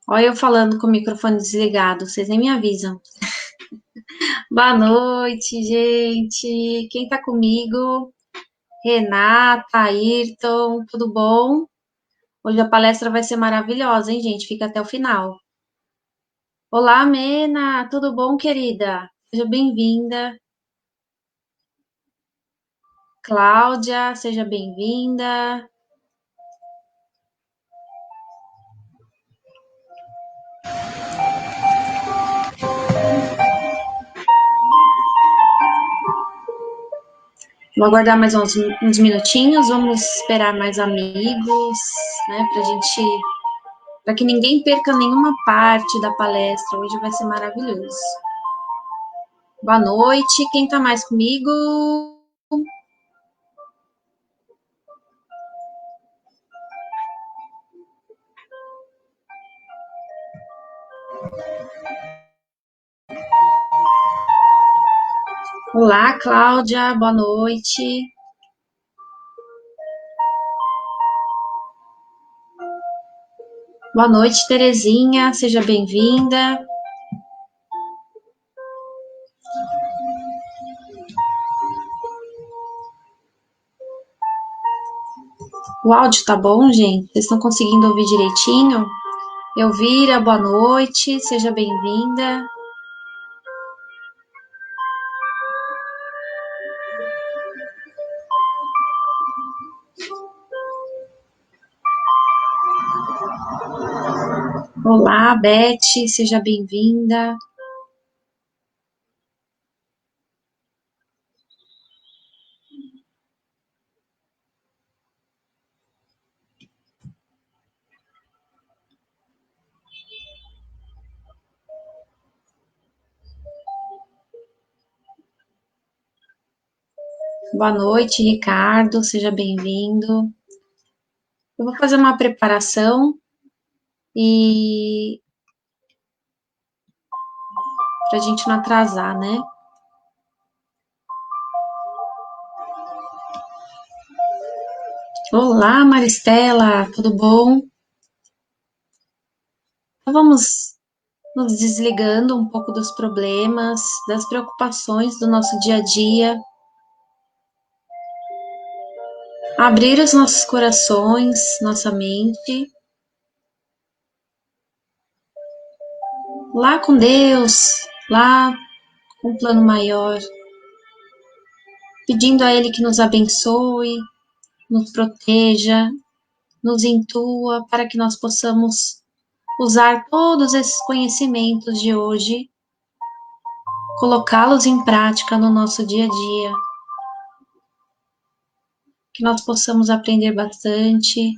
Olha eu falando com o microfone desligado, vocês nem me avisam. Boa noite, gente. Quem tá comigo? Renata, Ayrton, tudo bom? Hoje a palestra vai ser maravilhosa, hein, gente? Fica até o final. Olá, Mena, tudo bom, querida? Seja bem-vinda. Cláudia, seja bem-vinda. Vou aguardar mais uns minutinhos, vamos esperar mais amigos, né, para que ninguém perca nenhuma parte da palestra. Hoje vai ser maravilhoso. Boa noite. Quem tá mais comigo? Olá, Cláudia. Boa noite. Boa noite, Terezinha. Seja bem-vinda. O áudio tá bom, gente? Vocês estão conseguindo ouvir direitinho? Elvira, boa noite. Seja bem-vinda. Olá, Beth. Seja bem-vinda. Boa noite, Ricardo. Seja bem-vindo. Eu vou fazer uma preparação e para a gente não atrasar, né? Olá, Maristela, tudo bom? Então vamos nos desligando um pouco dos problemas, das preocupações do nosso dia a dia, abrir os nossos corações, nossa mente, lá com Deus, lá com um plano maior, pedindo a Ele que nos abençoe, nos proteja, nos intua para que nós possamos usar todos esses conhecimentos de hoje, colocá-los em prática no nosso dia a dia, que nós possamos aprender bastante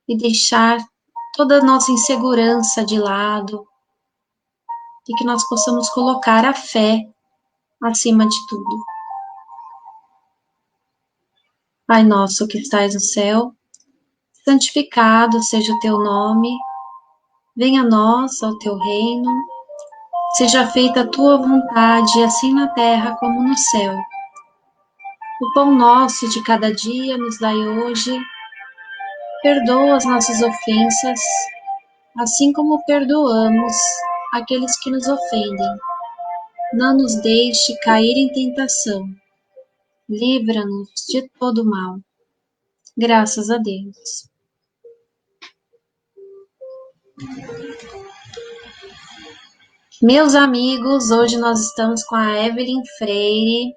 e deixar toda a nossa insegurança de lado e que nós possamos colocar a fé acima de tudo. Pai nosso que estais no céu, santificado seja o teu nome, venha a nós o teu reino, seja feita a tua vontade, assim na terra como no céu. O pão nosso de cada dia nos dai hoje, perdoa as nossas ofensas, assim como perdoamos aqueles que nos ofendem. Não nos deixe cair em tentação, livra-nos de todo mal. Graças a Deus. Meus amigos, hoje nós estamos com a Evelyn Freire,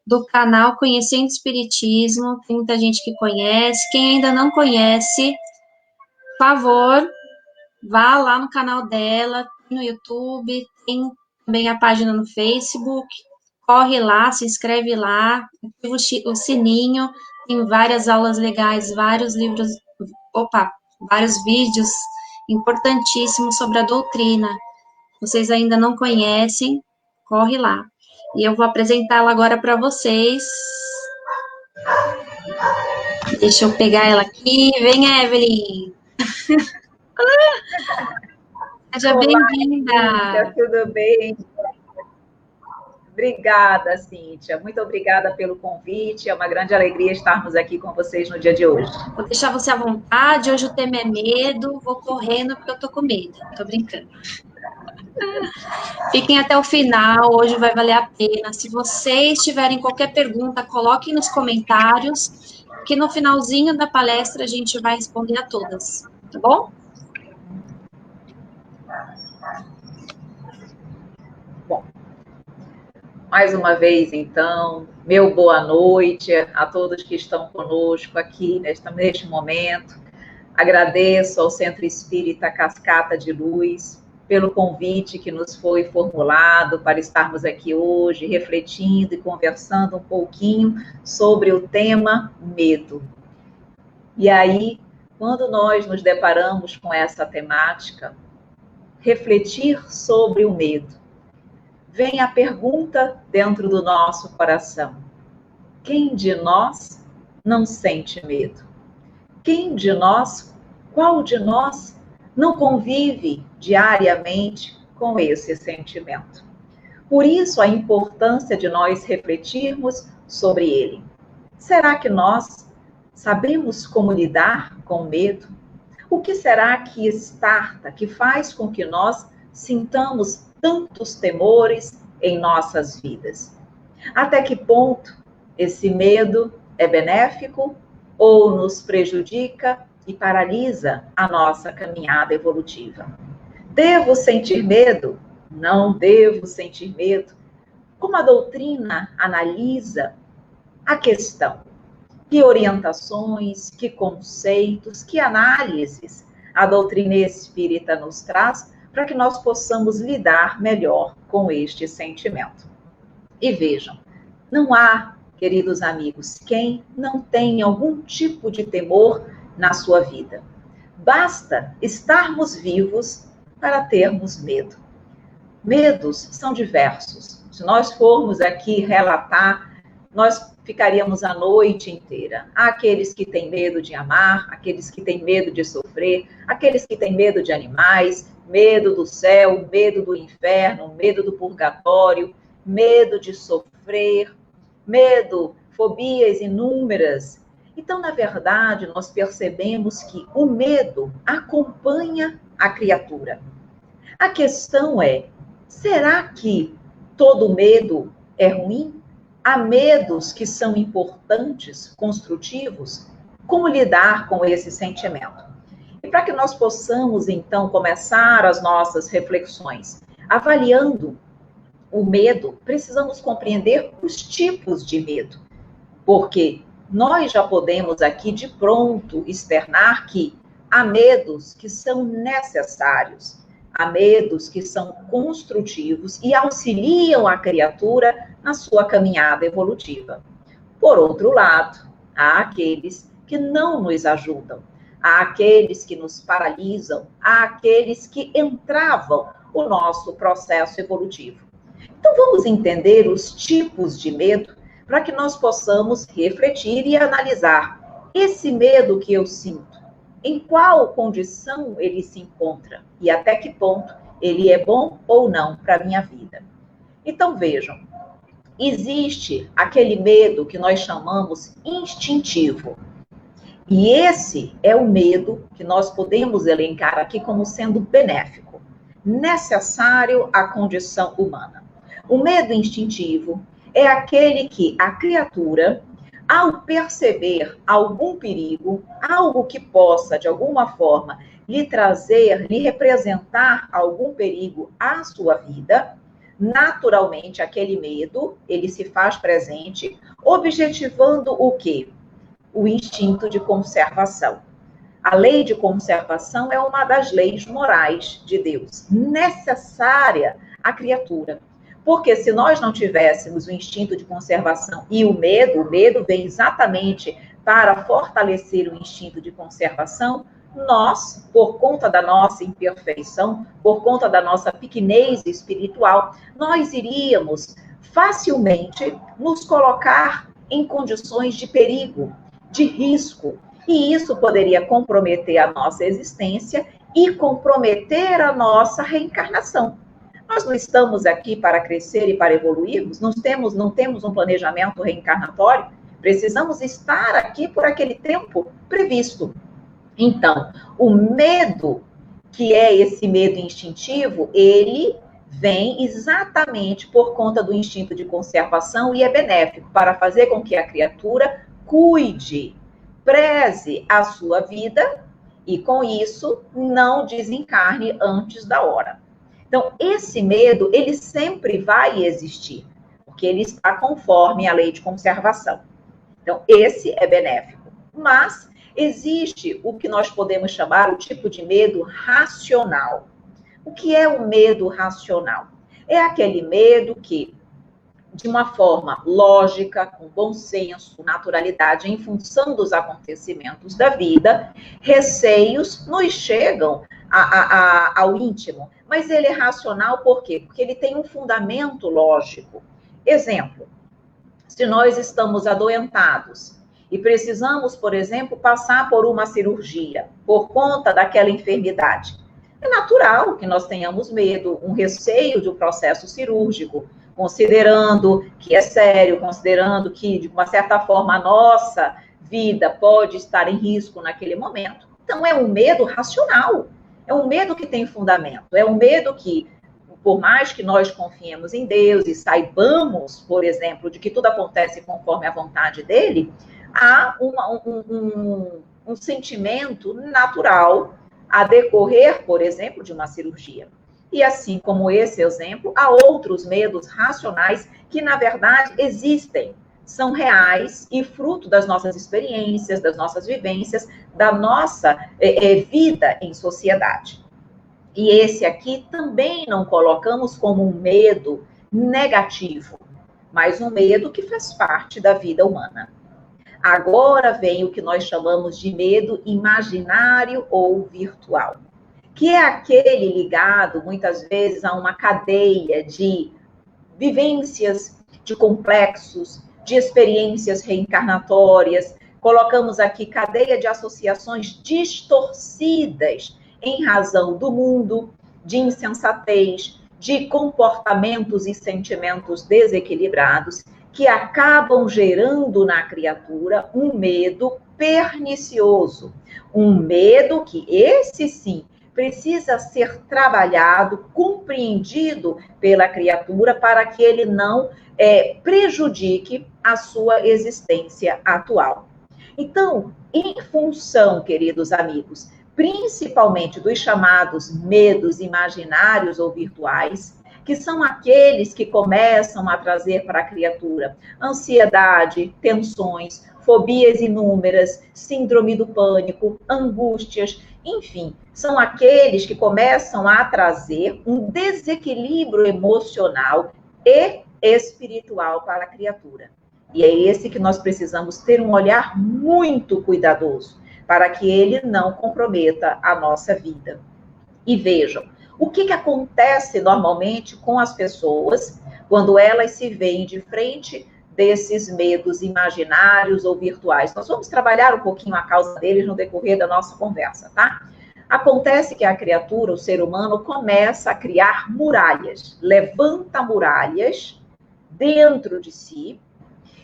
do canal Conhecendo Espiritismo. Tem muita gente que conhece. Quem ainda não conhece, por favor, vá lá no canal dela, no YouTube, tem também a página no Facebook. Corre lá, se inscreve lá, ativa o sininho, tem várias aulas legais, vários livros, vários vídeos importantíssimos sobre a doutrina. Vocês ainda não conhecem, corre lá. E eu vou apresentá-la agora para vocês. Deixa eu pegar ela aqui. Vem, Evelyn. Seja Olá, bem-vinda. Anitta, tudo bem? Obrigada, Cíntia. Muito obrigada pelo convite. É uma grande alegria estarmos aqui com vocês no dia de hoje. Vou deixar você à vontade. Hoje o tema é medo. Vou correndo porque eu tô com medo. Tô brincando. Fiquem até o final. Hoje vai valer a pena. Se vocês tiverem qualquer pergunta, coloquem nos comentários, que no finalzinho da palestra a gente vai responder a todas. Tá bom? Bom, mais uma vez, então, meu boa noite a todos que estão conosco aqui neste momento. Agradeço ao Centro Espírita Cascata de Luz pelo convite que nos foi formulado para estarmos aqui hoje, refletindo e conversando um pouquinho sobre o tema medo. E aí, quando nós nos deparamos com essa temática, refletir sobre o medo, vem a pergunta dentro do nosso coração: quem de nós não sente medo? Quem de nós, qual de nós não convive diariamente com esse sentimento? Por isso, a importância de nós refletirmos sobre ele. Será que nós sabemos como lidar com o medo? O que será que starta, que faz com que nós sintamos tantos temores em nossas vidas? Até que ponto esse medo é benéfico ou nos prejudica e paralisa a nossa caminhada evolutiva? Devo sentir medo? Não devo sentir medo? Como a doutrina analisa a questão? Que orientações, que conceitos, que análises a doutrina espírita nos traz para que nós possamos lidar melhor com este sentimento? E vejam, não há, queridos amigos, quem não tenha algum tipo de temor na sua vida. Basta estarmos vivos para termos medo. Medos são diversos. Se nós formos aqui relatar, nós ficaríamos a noite inteira. Há aqueles que têm medo de amar, aqueles que têm medo de sofrer, aqueles que têm medo de animais, medo do céu, medo do inferno, medo do purgatório, medo de sofrer, medo, fobias inúmeras. Então, na verdade, nós percebemos que o medo acompanha a criatura. A questão é, será que todo medo é ruim? Há medos que são importantes, construtivos? Como lidar com esse sentimento? E para que nós possamos, então, começar as nossas reflexões, avaliando o medo, precisamos compreender os tipos de medo, porque nós já podemos aqui de pronto externar que há medos que são necessários, há medos que são construtivos e auxiliam a criatura na sua caminhada evolutiva. Por outro lado, há aqueles que não nos ajudam, há aqueles que nos paralisam, há aqueles que entravam o nosso processo evolutivo. Então, vamos entender os tipos de medo para que nós possamos refletir e analisar esse medo que eu sinto, em qual condição ele se encontra e até que ponto ele é bom ou não para a minha vida. Então, vejam, existe aquele medo que nós chamamos instintivo. E esse é o medo que nós podemos elencar aqui como sendo benéfico, necessário à condição humana. O medo instintivo é aquele que a criatura, ao perceber algum perigo, algo que possa, de alguma forma, lhe trazer, lhe representar algum perigo à sua vida, naturalmente, aquele medo, ele se faz presente, objetivando o quê? O instinto de conservação. A lei de conservação é uma das leis morais de Deus, necessária à criatura. Porque se nós não tivéssemos o instinto de conservação e o medo vem exatamente para fortalecer o instinto de conservação, nós, por conta da nossa imperfeição, por conta da nossa pequenez espiritual, nós iríamos facilmente nos colocar em condições de perigo, de risco, e isso poderia comprometer a nossa existência e comprometer a nossa reencarnação. Nós não estamos aqui para crescer e para evoluirmos, não temos um planejamento reencarnatório, precisamos estar aqui por aquele tempo previsto. Então, o medo, que é esse medo instintivo, ele vem exatamente por conta do instinto de conservação e é benéfico para fazer com que a criatura cuide, preze a sua vida e, com isso, não desencarne antes da hora. Então, esse medo, ele sempre vai existir, porque ele está conforme a lei de conservação. Então, esse é benéfico. Mas existe o que nós podemos chamar o tipo de medo racional. O que é o medo racional? É aquele medo que, de uma forma lógica, com bom senso, naturalidade, em função dos acontecimentos da vida, receios nos chegam ao íntimo. Mas ele é racional por quê? Porque ele tem um fundamento lógico. Exemplo, se nós estamos adoentados e precisamos, por exemplo, passar por uma cirurgia por conta daquela enfermidade, é natural que nós tenhamos medo, um receio de um processo cirúrgico, considerando que é sério, considerando que, de uma certa forma, a nossa vida pode estar em risco naquele momento. Então, é um medo racional, é um medo que tem fundamento, é um medo que, por mais que nós confiemos em Deus e saibamos, por exemplo, de que tudo acontece conforme a vontade dele, há um sentimento natural a decorrer, por exemplo, de uma cirurgia. E assim como esse exemplo, há outros medos racionais que, na verdade, existem, são reais e fruto das nossas experiências, das nossas vivências, da nossa vida em sociedade. E esse aqui também não colocamos como um medo negativo, mas um medo que faz parte da vida humana. Agora vem o que nós chamamos de medo imaginário ou virtual, que é aquele ligado, muitas vezes, a uma cadeia de vivências, de complexos, de experiências reencarnatórias. Colocamos aqui cadeia de associações distorcidas em razão do mundo, de insensatez, de comportamentos e sentimentos desequilibrados, que acabam gerando na criatura um medo pernicioso, um medo que, esse sim, precisa ser trabalhado, compreendido pela criatura para que ele não prejudique a sua existência atual. Então, em função, queridos amigos, principalmente dos chamados medos imaginários ou virtuais, que são aqueles que começam a trazer para a criatura ansiedade, tensões, fobias inúmeras, síndrome do pânico, angústias, enfim, são aqueles que começam a trazer um desequilíbrio emocional e espiritual para a criatura. E é esse que nós precisamos ter um olhar muito cuidadoso, para que ele não comprometa a nossa vida. E vejam, o que acontece normalmente com as pessoas quando elas se veem de frente desses medos imaginários ou virtuais? Nós vamos trabalhar um pouquinho a causa deles no decorrer da nossa conversa, tá? Acontece que a criatura, o ser humano, começa a criar muralhas, levanta muralhas dentro de si,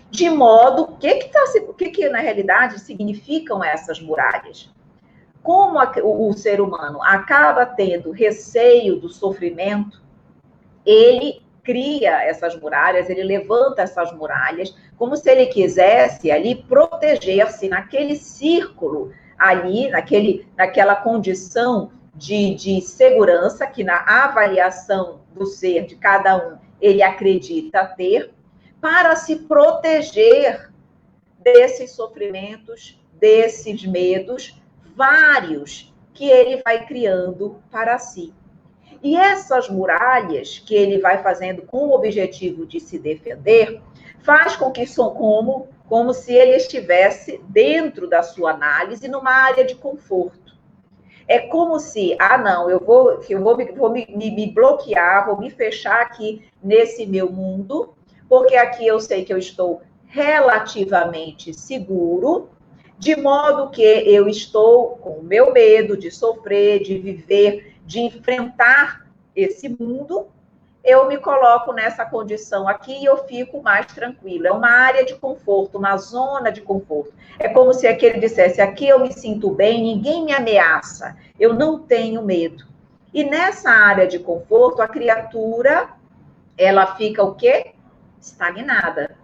de modo, o que na realidade significam essas muralhas? Como o ser humano acaba tendo receio do sofrimento, ele cria essas muralhas, ele levanta essas muralhas, como se ele quisesse ali proteger-se naquele círculo, ali, naquela condição de segurança que na avaliação do ser de cada um ele acredita ter, para se proteger desses sofrimentos, desses medos, vários que ele vai criando para si. E essas muralhas que ele vai fazendo com o objetivo de se defender, faz com que são como se ele estivesse dentro da sua análise, numa área de conforto. É como se, eu vou me bloquear, vou me fechar aqui nesse meu mundo, porque aqui eu sei que eu estou relativamente seguro, de modo que eu estou com o meu medo de sofrer, de viver, de enfrentar esse mundo, eu me coloco nessa condição aqui e eu fico mais tranquilo. É uma área de conforto, uma zona de conforto. É como se aquele dissesse, aqui eu me sinto bem, ninguém me ameaça, eu não tenho medo. E nessa área de conforto, a criatura, ela fica o quê? Estagnada.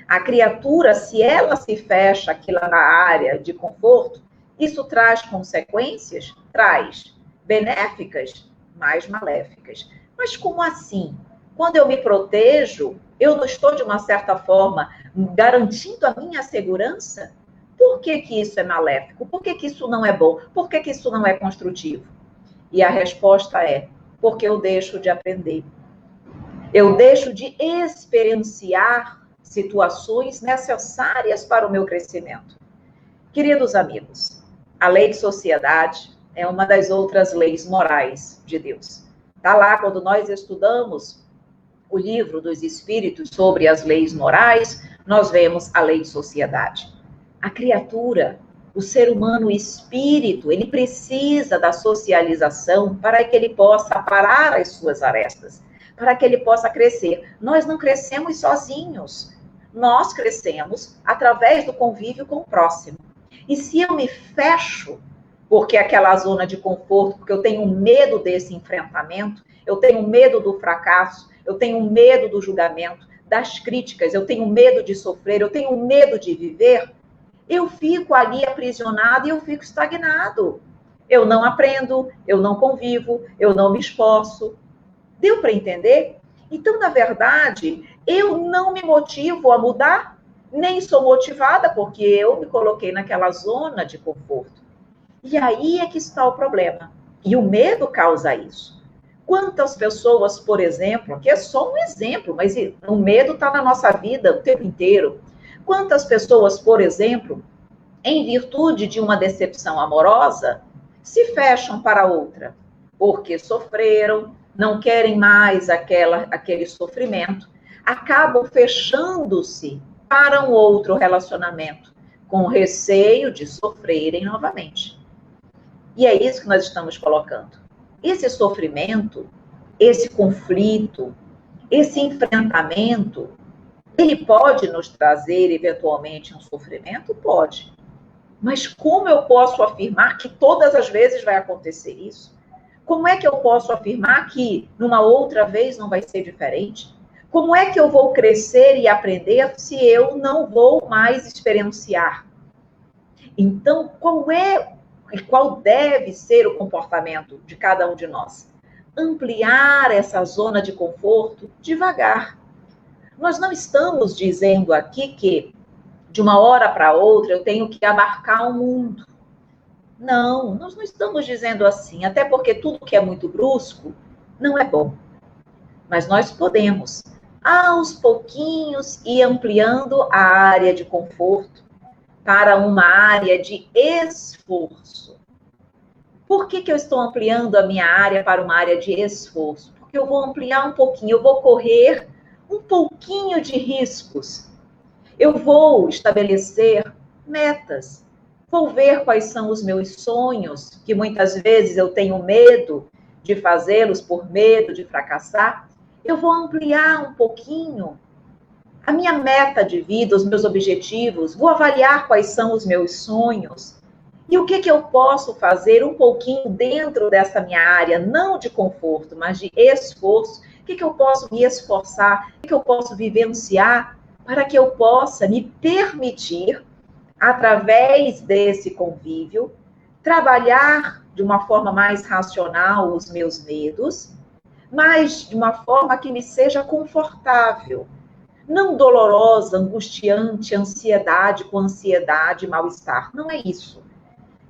A criatura, se ela se fecha aqui lá na área de conforto, isso traz consequências? Traz. Benéficas? Mais maléficas. Mas como assim? Quando eu me protejo, eu não estou, de uma certa forma, garantindo a minha segurança? Por que que isso é maléfico? Por que que isso não é bom? Por que que isso não é construtivo? E a resposta é, porque eu deixo de aprender. Eu deixo de experienciar situações necessárias para o meu crescimento. Queridos amigos, a lei de sociedade é uma das outras leis morais de Deus. Está lá, quando nós estudamos o livro dos Espíritos sobre as leis morais, nós vemos a lei de sociedade. A criatura, o ser humano, o espírito, ele precisa da socialização para que ele possa aparar as suas arestas, para que ele possa crescer. Nós não crescemos sozinhos, nós crescemos através do convívio com o próximo. E se eu me fecho, porque aquela zona de conforto, porque eu tenho medo desse enfrentamento, eu tenho medo do fracasso, eu tenho medo do julgamento, das críticas, eu tenho medo de sofrer, eu tenho medo de viver, eu fico ali aprisionado e eu fico estagnado. Eu não aprendo, eu não convivo, eu não me esforço. Deu para entender? Então, na verdade, eu não me motivo a mudar, nem sou motivada, porque eu me coloquei naquela zona de conforto. E aí é que está o problema. E o medo causa isso. Quantas pessoas, por exemplo, que é só um exemplo, mas o medo está na nossa vida o tempo inteiro. Quantas pessoas, por exemplo, em virtude de uma decepção amorosa, se fecham para outra, porque sofreram, não querem mais aquele sofrimento, acabam fechando-se para um outro relacionamento, com receio de sofrerem novamente. E é isso que nós estamos colocando. Esse sofrimento, esse conflito, esse enfrentamento, ele pode nos trazer, eventualmente, um sofrimento? Pode. Mas como eu posso afirmar que todas as vezes vai acontecer isso? Como é que eu posso afirmar que numa outra vez não vai ser diferente? Como é que eu vou crescer e aprender se eu não vou mais experienciar? Então, qual deve ser o comportamento de cada um de nós? Ampliar essa zona de conforto devagar. Nós não estamos dizendo aqui que de uma hora para outra eu tenho que abarcar o mundo. Não, nós não estamos dizendo assim, até porque tudo que é muito brusco não é bom. Mas nós podemos, aos pouquinhos, ir ampliando a área de conforto para uma área de esforço. Por que eu estou ampliando a minha área para uma área de esforço? Porque eu vou ampliar um pouquinho, eu vou correr um pouquinho de riscos. Eu vou estabelecer metas. Vou ver quais são os meus sonhos, que muitas vezes eu tenho medo de fazê-los por medo de fracassar. Eu vou ampliar um pouquinho a minha meta de vida, os meus objetivos, vou avaliar quais são os meus sonhos e o que eu posso fazer um pouquinho dentro dessa minha área, não de conforto, mas de esforço. O que eu posso me esforçar, o que eu posso vivenciar para que eu possa me permitir, através desse convívio, trabalhar de uma forma mais racional os meus medos, mas de uma forma que me seja confortável. Não dolorosa, angustiante, ansiedade com ansiedade, mal-estar. Não é isso.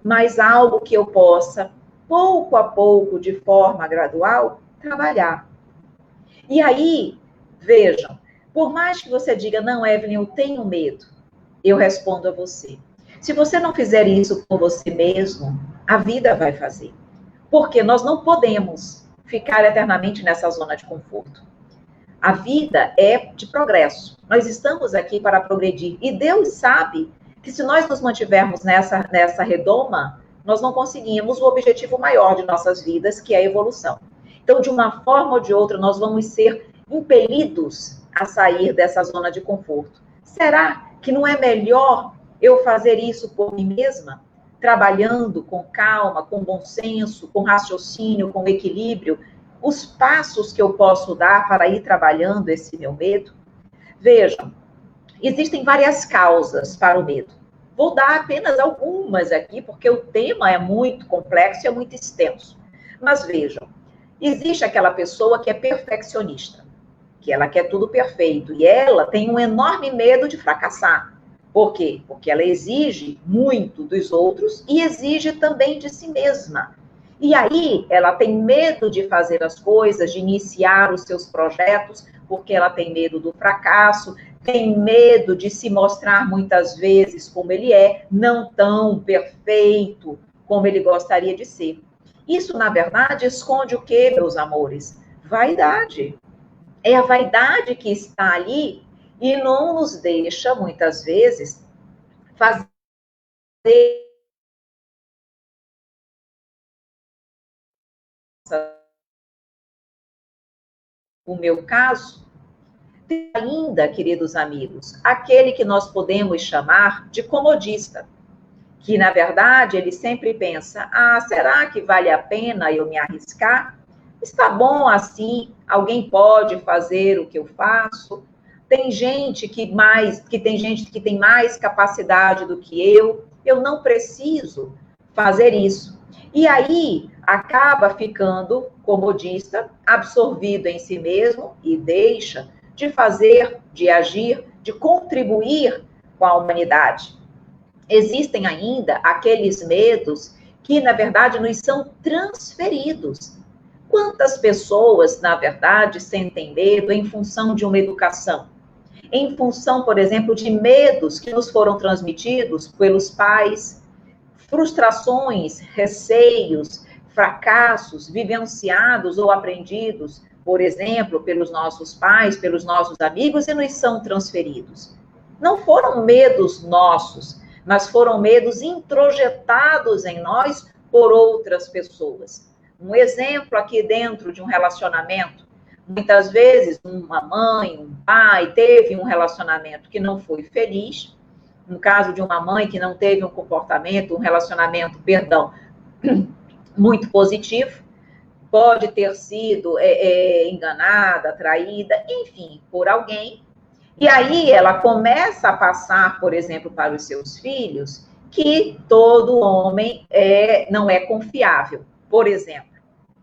Mas algo que eu possa, pouco a pouco, de forma gradual, trabalhar. E aí, vejam, por mais que você diga, não, Evelyn, eu tenho medo, eu respondo a você. Se você não fizer isso por você mesmo, a vida vai fazer. Porque nós não podemos ficar eternamente nessa zona de conforto. A vida é de progresso. Nós estamos aqui para progredir. E Deus sabe que se nós nos mantivermos nessa redoma, nós não conseguimos o objetivo maior de nossas vidas, que é a evolução. Então, de uma forma ou de outra, nós vamos ser impelidos a sair dessa zona de conforto. Será que não é melhor eu fazer isso por mim mesma? Trabalhando com calma, com bom senso, com raciocínio, com equilíbrio, os passos que eu posso dar para ir trabalhando esse meu medo? Vejam, existem várias causas para o medo. Vou dar apenas algumas aqui, porque o tema é muito complexo e é muito extenso. Mas vejam, existe aquela pessoa que é perfeccionista, que ela quer tudo perfeito, e ela tem um enorme medo de fracassar. Por quê? Porque ela exige muito dos outros e exige também de si mesma. E aí, ela tem medo de fazer as coisas, de iniciar os seus projetos, porque ela tem medo do fracasso, tem medo de se mostrar muitas vezes como ele é, não tão perfeito como ele gostaria de ser. Isso, na verdade, esconde o quê, meus amores? Vaidade. É a vaidade que está ali e não nos deixa, muitas vezes, fazer o meu caso. Ainda, queridos amigos, aquele que nós podemos chamar de comodista, que, na verdade, ele sempre pensa, será que vale a pena eu me arriscar? Está bom assim, alguém pode fazer o que eu faço? Tem gente que tem mais capacidade do que eu não preciso fazer isso. E aí acaba ficando comodista, absorvido em si mesmo e deixa de fazer, de agir, de contribuir com a humanidade. Existem ainda aqueles medos que, na verdade, nos são transferidos. Quantas pessoas, na verdade, sentem medo em função de uma educação? Em função, por exemplo, de medos que nos foram transmitidos pelos pais, frustrações, receios, fracassos vivenciados ou aprendidos, por exemplo, pelos nossos pais, pelos nossos amigos, e nos são transferidos. Não foram medos nossos, mas foram medos introjetados em nós por outras pessoas. Um exemplo aqui dentro de um relacionamento, muitas vezes uma mãe, um pai teve um relacionamento que não foi feliz, no caso de uma mãe que não teve um relacionamento, muito positivo, pode ter sido enganada, traída, enfim, por alguém. E aí ela começa a passar, por exemplo, para os seus filhos, que todo homem não é confiável, por exemplo,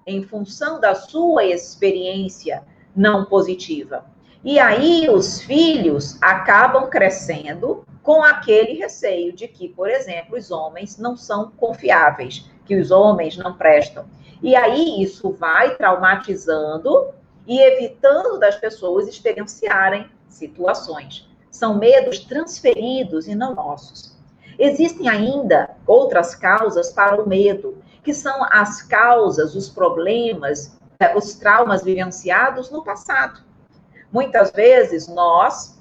em função da sua experiência não positiva. E aí os filhos acabam crescendo com aquele receio de que, por exemplo, os homens não são confiáveis, que os homens não prestam. E aí isso vai traumatizando e evitando das pessoas experienciarem situações. São medos transferidos e não nossos. Existem ainda outras causas para o medo, que são as causas, os problemas, os traumas vivenciados no passado. Muitas vezes nós,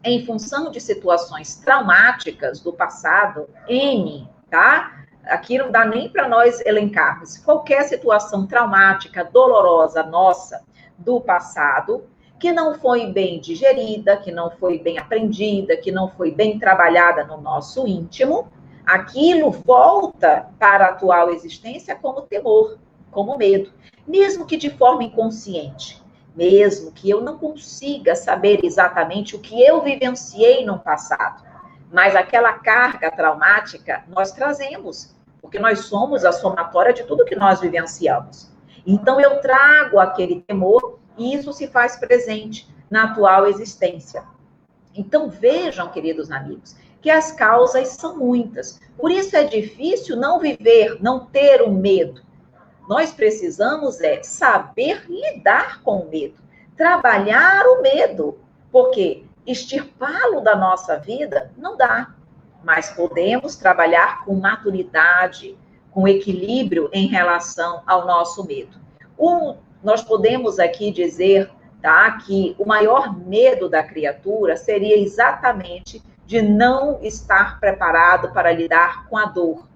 em função de situações traumáticas do passado, tá? Aqui não dá nem para nós elencarmos. Qualquer situação traumática, dolorosa nossa, do passado, que não foi bem digerida, que não foi bem aprendida, que não foi bem trabalhada no nosso íntimo, aquilo volta para a atual existência como temor, como medo, mesmo que de forma inconsciente, mesmo que eu não consiga saber exatamente o que eu vivenciei no passado, mas aquela carga traumática nós trazemos, porque nós somos a somatória de tudo que nós vivenciamos. Então eu trago aquele temor e isso se faz presente na atual existência. Então vejam, queridos amigos, que as causas são muitas. Por isso é difícil não viver, não ter o medo. Nós precisamos saber lidar com o medo, trabalhar o medo, porque extirpá-lo da nossa vida não dá, mas podemos trabalhar com maturidade, com equilíbrio em relação ao nosso medo. Nós podemos aqui dizer, tá, que o maior medo da criatura seria exatamente de não estar preparado para lidar com a dor.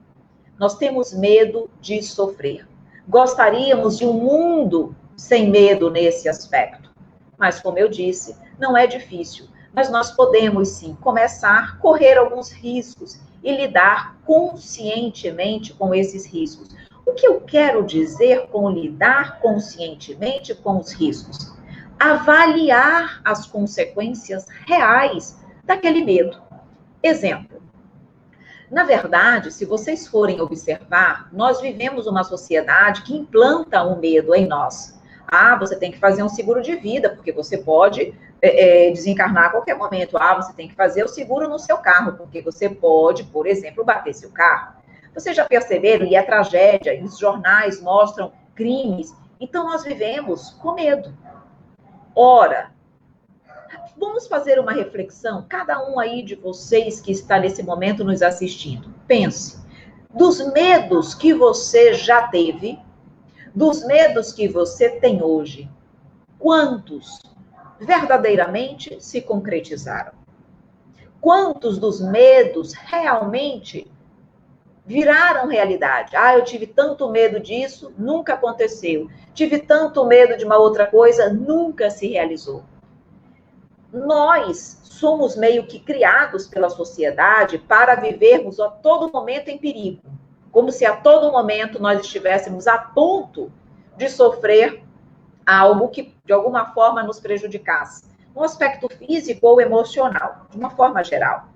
Nós temos medo de sofrer. Gostaríamos de um mundo sem medo nesse aspecto. Mas, como eu disse, não é difícil. Mas nós podemos, sim, começar a correr alguns riscos e lidar conscientemente com esses riscos. O que eu quero dizer com lidar conscientemente com os riscos? Avaliar as consequências reais daquele medo. Exemplo. Na verdade, se vocês forem observar, nós vivemos uma sociedade que implanta o medo em nós. Ah, você tem que fazer um seguro de vida, porque você pode desencarnar a qualquer momento. Ah, você tem que fazer o seguro no seu carro, porque você pode, por exemplo, bater seu carro. Vocês já perceberam? E a tragédia, e os jornais mostram crimes. Então, nós vivemos com medo. Ora, vamos fazer uma reflexão, cada um aí de vocês que está nesse momento nos assistindo. Pense, dos medos que você já teve, dos medos que você tem hoje, quantos verdadeiramente se concretizaram? Quantos dos medos realmente viraram realidade? Ah, eu tive tanto medo disso, nunca aconteceu. Tive tanto medo de uma outra coisa, nunca se realizou. Nós somos meio que criados pela sociedade para vivermos a todo momento em perigo, como se a todo momento nós estivéssemos a ponto de sofrer algo que de alguma forma nos prejudicasse, no aspecto físico ou emocional, de uma forma geral.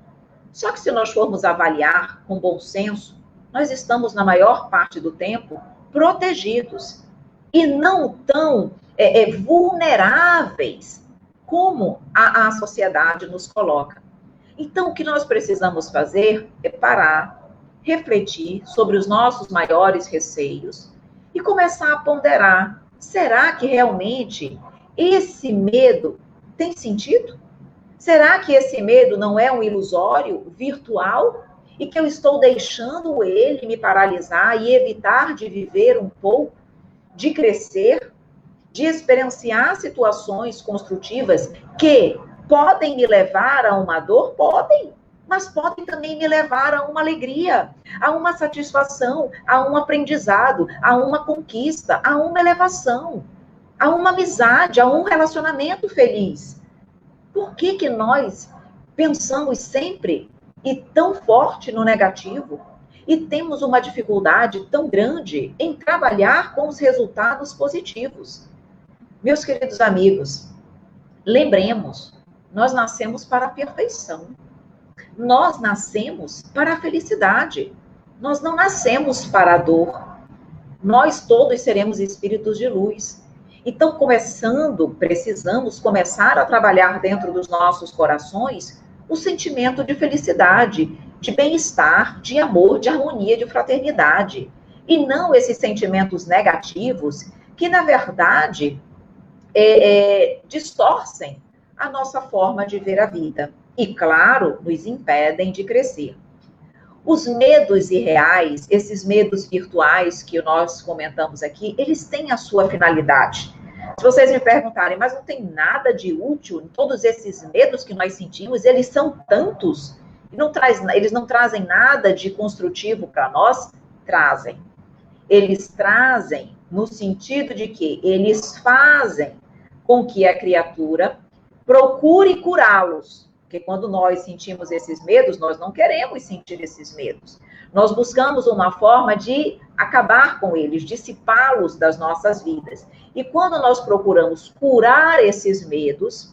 Só que se nós formos avaliar com bom senso, nós estamos na maior parte do tempo protegidos e não tão vulneráveis como a sociedade nos coloca. Então, o que nós precisamos fazer é parar, refletir sobre os nossos maiores receios e começar a ponderar: será que realmente esse medo tem sentido? Será que esse medo não é um ilusório virtual e que eu estou deixando ele me paralisar e evitar de viver um pouco, de crescer, de experienciar situações construtivas que podem me levar a uma dor? Podem, mas podem também me levar a uma alegria, a uma satisfação, a um aprendizado, a uma conquista, a uma elevação, a uma amizade, a um relacionamento feliz. Por que nós pensamos sempre e tão forte no negativo e temos uma dificuldade tão grande em trabalhar com os resultados positivos? Meus queridos amigos, lembremos, nós nascemos para a perfeição. Nós nascemos para a felicidade. Nós não nascemos para a dor. Nós todos seremos espíritos de luz. Então, precisamos começar a trabalhar dentro dos nossos corações o sentimento de felicidade, de bem-estar, de amor, de harmonia, de fraternidade. E não esses sentimentos negativos que, na verdade, distorcem a nossa forma de ver a vida. E, claro, nos impedem de crescer. Os medos irreais, esses medos virtuais que nós comentamos aqui, eles têm a sua finalidade. Se vocês me perguntarem, mas não tem nada de útil em todos esses medos que nós sentimos, eles são tantos, eles não trazem nada de construtivo para nós? Trazem. Eles trazem no sentido de que eles fazem com que a criatura procure curá-los. Porque quando nós sentimos esses medos, nós não queremos sentir esses medos. Nós buscamos uma forma de acabar com eles, dissipá-los das nossas vidas. E quando nós procuramos curar esses medos,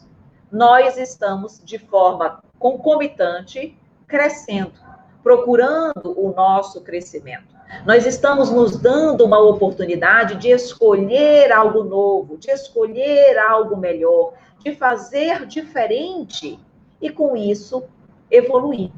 nós estamos, de forma concomitante, crescendo, procurando o nosso crescimento. Nós estamos nos dando uma oportunidade de escolher algo novo, de escolher algo melhor, de fazer diferente e, com isso, evoluir.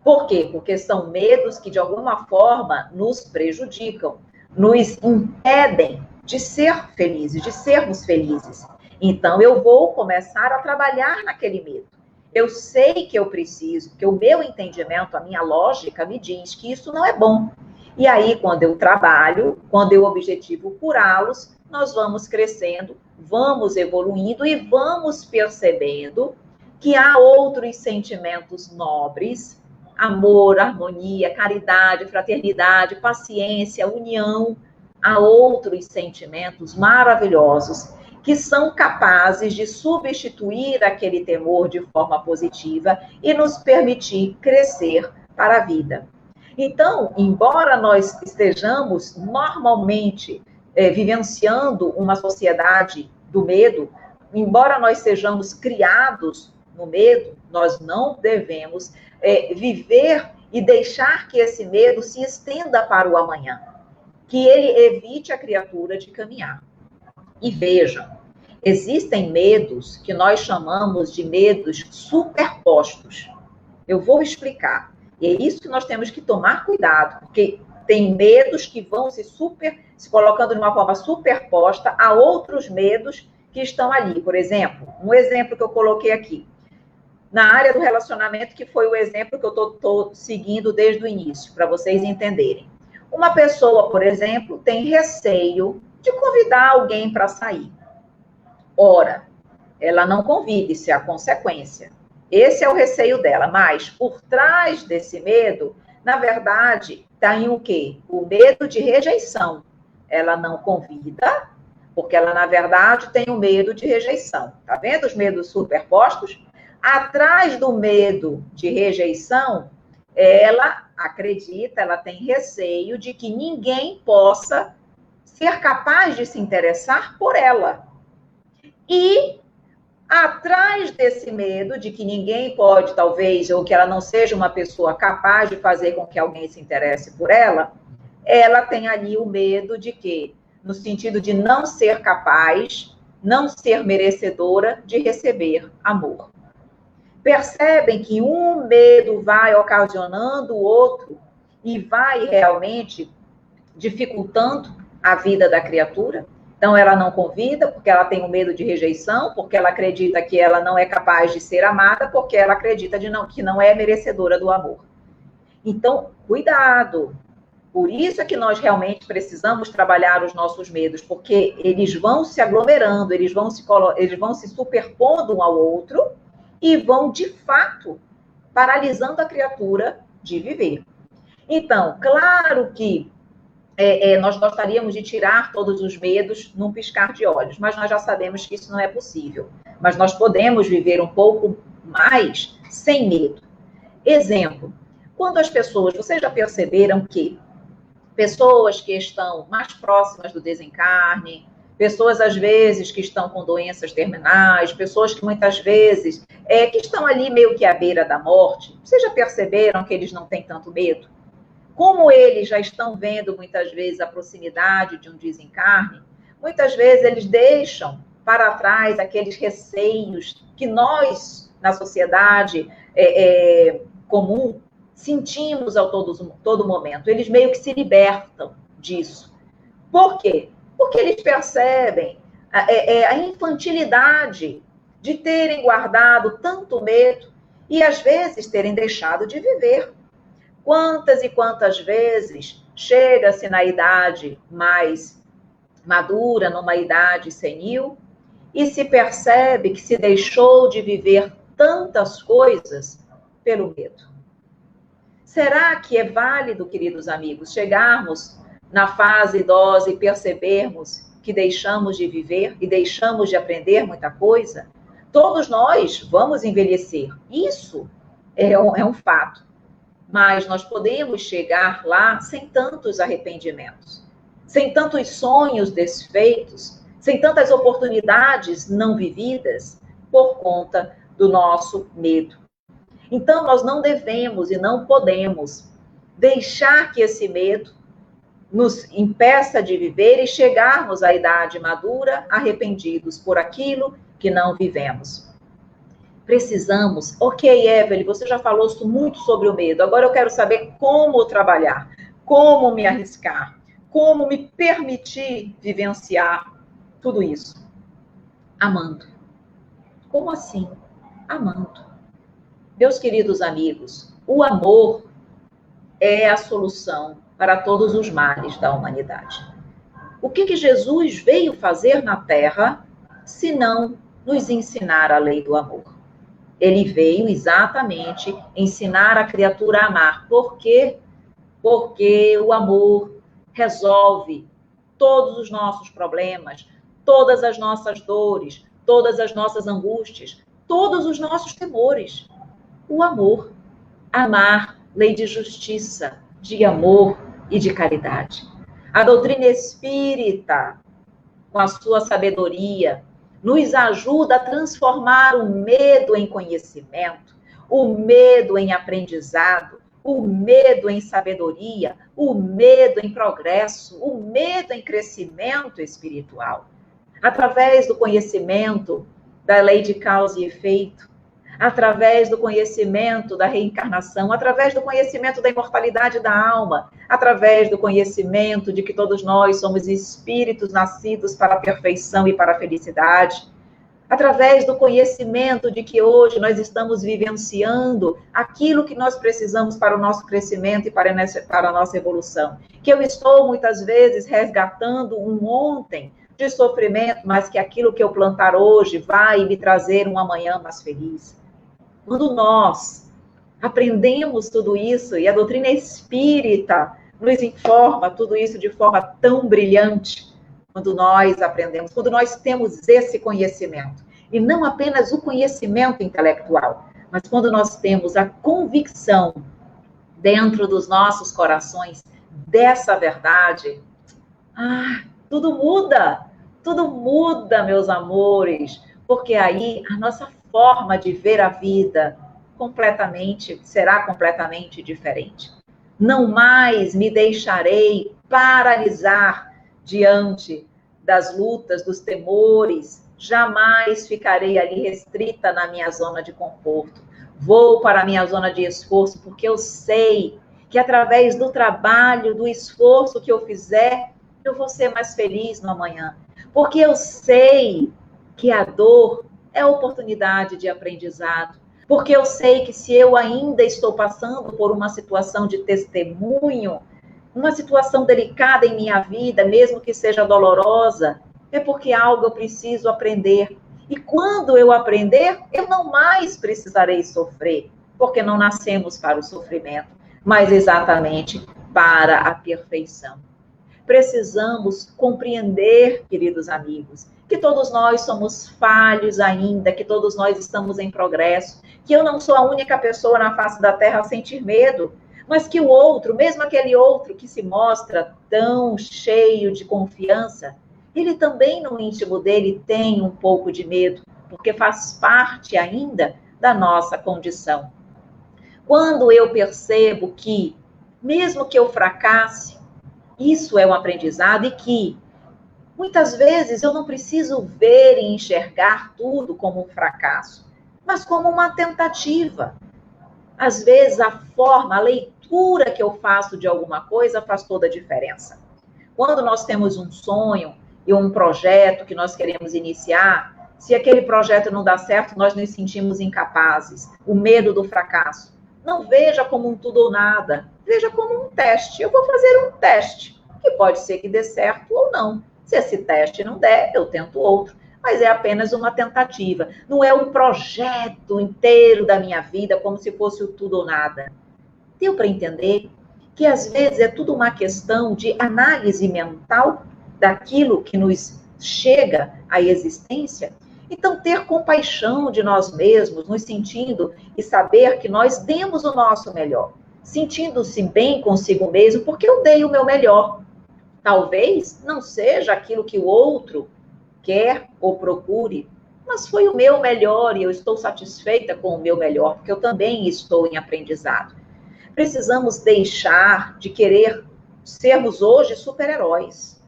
Por quê? Porque são medos que, de alguma forma, nos prejudicam, nos impedem de ser felizes, de sermos felizes. Então, eu vou começar a trabalhar naquele medo. Eu sei que eu preciso, que o meu entendimento, a minha lógica me diz que isso não é bom. E aí, quando eu trabalho, quando eu objetivo curá-los, nós vamos crescendo, vamos evoluindo e vamos percebendo que há outros sentimentos nobres, amor, harmonia, caridade, fraternidade, paciência, união. Há outros sentimentos maravilhosos que são capazes de substituir aquele temor de forma positiva e nos permitir crescer para a vida. Então, embora nós estejamos normalmente vivenciando uma sociedade do medo, embora nós sejamos criados no medo, nós não devemos viver e deixar que esse medo se estenda para o amanhã, que ele evite a criatura de caminhar. E vejam, existem medos que nós chamamos de medos superpostos. Eu vou explicar. E é isso que nós temos que tomar cuidado, porque tem medos que vão se colocando de uma forma superposta a outros medos que estão ali. Por exemplo, um exemplo que eu coloquei aqui, na área do relacionamento, que foi o exemplo que eu estou seguindo desde o início, para vocês entenderem. Uma pessoa, por exemplo, tem receio de convidar alguém para sair. Ora, ela não convida, isso é a consequência. Esse é o receio dela, mas por trás desse medo, na verdade, está em o quê? O medo de rejeição. Ela não convida, porque ela, na verdade, tem o medo de rejeição. Tá vendo os medos superpostos? Atrás do medo de rejeição, ela acredita, ela tem receio de que ninguém possa ser capaz de se interessar por ela. E atrás desse medo de que ninguém pode, talvez, ou que ela não seja uma pessoa capaz de fazer com que alguém se interesse por ela, ela tem ali o medo de quê? No sentido de não ser capaz, não ser merecedora de receber amor. Percebem que um medo vai ocasionando o outro e vai realmente dificultando a vida da criatura? Então, ela não convida porque ela tem o medo de rejeição, porque ela acredita que ela não é capaz de ser amada, porque ela acredita que não é merecedora do amor. Então, cuidado. Por isso é que nós realmente precisamos trabalhar os nossos medos, porque eles vão se aglomerando, eles vão se superpondo um ao outro e vão, de fato, paralisando a criatura de viver. Então, claro que nós gostaríamos de tirar todos os medos num piscar de olhos, mas nós já sabemos que isso não é possível. Mas nós podemos viver um pouco mais sem medo. Exemplo, quando as pessoas, vocês já perceberam que pessoas que estão mais próximas do desencarne, pessoas, às vezes, que estão com doenças terminais, pessoas que, muitas vezes, que estão ali meio que à beira da morte, vocês já perceberam que eles não têm tanto medo? Como eles já estão vendo, muitas vezes, a proximidade de um desencarne, muitas vezes eles deixam para trás aqueles receios que nós, na sociedade comum, sentimos a todo momento. Eles meio que se libertam disso. Por quê? Porque eles percebem a infantilidade de terem guardado tanto medo e, às vezes, terem deixado de viver. Quantas e quantas vezes chega-se na idade mais madura, numa idade senil, e se percebe que se deixou de viver tantas coisas pelo medo. Será que é válido, queridos amigos, chegarmos na fase idosa e percebermos que deixamos de viver e deixamos de aprender muita coisa? Todos nós vamos envelhecer. Isso é um fato. Mas nós podemos chegar lá sem tantos arrependimentos, sem tantos sonhos desfeitos, sem tantas oportunidades não vividas por conta do nosso medo. Então, nós não devemos e não podemos deixar que esse medo nos impeça de viver e chegarmos à idade madura arrependidos por aquilo que não vivemos. Precisamos, ok, Evelyn, você já falou muito sobre o medo, agora eu quero saber como trabalhar, como me arriscar, como me permitir vivenciar tudo isso. Amando. Como assim? Amando. Meus queridos amigos, o amor é a solução para todos os males da humanidade. O que Jesus veio fazer na Terra, se não nos ensinar a lei do amor? Ele veio exatamente ensinar a criatura a amar. Por quê? Porque o amor resolve todos os nossos problemas, todas as nossas dores, todas as nossas angústias, todos os nossos temores. O amor. Amar, lei de justiça, de amor e de caridade. A doutrina espírita, com a sua sabedoria, nos ajuda a transformar o medo em conhecimento, o medo em aprendizado, o medo em sabedoria, o medo em progresso, o medo em crescimento espiritual. Através do conhecimento da lei de causa e efeito, através do conhecimento da reencarnação, através do conhecimento da imortalidade da alma, através do conhecimento de que todos nós somos espíritos nascidos para a perfeição e para a felicidade, através do conhecimento de que hoje nós estamos vivenciando aquilo que nós precisamos para o nosso crescimento e para a nossa evolução. Que eu estou, muitas vezes, resgatando um ontem de sofrimento, mas que aquilo que eu plantar hoje vai me trazer um amanhã mais feliz. Quando nós aprendemos tudo isso, e a doutrina espírita nos informa tudo isso de forma tão brilhante, quando nós aprendemos, quando nós temos esse conhecimento, e não apenas o conhecimento intelectual, mas quando nós temos a convicção dentro dos nossos corações dessa verdade, tudo muda, meus amores, porque aí a nossa forma de ver a vida será completamente diferente. Não mais me deixarei paralisar diante das lutas, dos temores, jamais ficarei ali restrita na minha zona de conforto. Vou para a minha zona de esforço, porque eu sei que através do trabalho, do esforço que eu fizer, eu vou ser mais feliz no amanhã. Porque eu sei que a dor é oportunidade de aprendizado. Porque eu sei que se eu ainda estou passando por uma situação de testemunho, uma situação delicada em minha vida, mesmo que seja dolorosa, é porque algo eu preciso aprender. E quando eu aprender, eu não mais precisarei sofrer, porque não nascemos para o sofrimento, mas exatamente para a perfeição. Precisamos compreender, queridos amigos, que todos nós somos falhos ainda, que todos nós estamos em progresso, que eu não sou a única pessoa na face da Terra a sentir medo, mas que o outro, mesmo aquele outro que se mostra tão cheio de confiança, ele também no íntimo dele tem um pouco de medo, porque faz parte ainda da nossa condição. Quando eu percebo que, mesmo que eu fracasse, isso é um aprendizado e que, muitas vezes, eu não preciso ver e enxergar tudo como um fracasso, mas como uma tentativa. Às vezes, a forma, a leitura que eu faço de alguma coisa faz toda a diferença. Quando nós temos um sonho e um projeto que nós queremos iniciar, se aquele projeto não dá certo, nós nos sentimos incapazes, o medo do fracasso. Não veja como um tudo ou nada, veja como um teste. Eu vou fazer um teste, que pode ser que dê certo ou não. Se esse teste não der, eu tento outro. Mas é apenas uma tentativa. Não é um projeto inteiro da minha vida, como se fosse o tudo ou nada. Deu para entender que, às vezes, é tudo uma questão de análise mental daquilo que nos chega à existência? Então, ter compaixão de nós mesmos, nos sentindo e saber que nós demos o nosso melhor, sentindo-se bem consigo mesmo, porque eu dei o meu melhor. Talvez não seja aquilo que o outro quer ou procure, mas foi o meu melhor e eu estou satisfeita com o meu melhor, porque eu também estou em aprendizado. Precisamos deixar de querer sermos hoje super-heróis.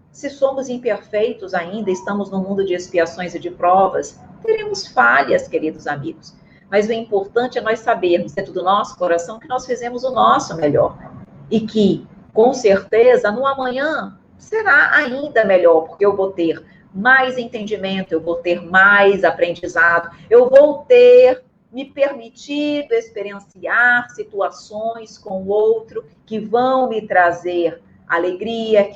Se somos imperfeitos ainda, estamos no mundo de expiações e de provas, teremos falhas, queridos amigos. Mas o importante é nós sabermos, dentro do nosso coração, que nós fizemos o nosso melhor. E que, com certeza, no amanhã será ainda melhor, porque eu vou ter mais entendimento, eu vou ter mais aprendizado, eu vou ter me permitido experienciar situações com o outro que vão me trazer alegrias,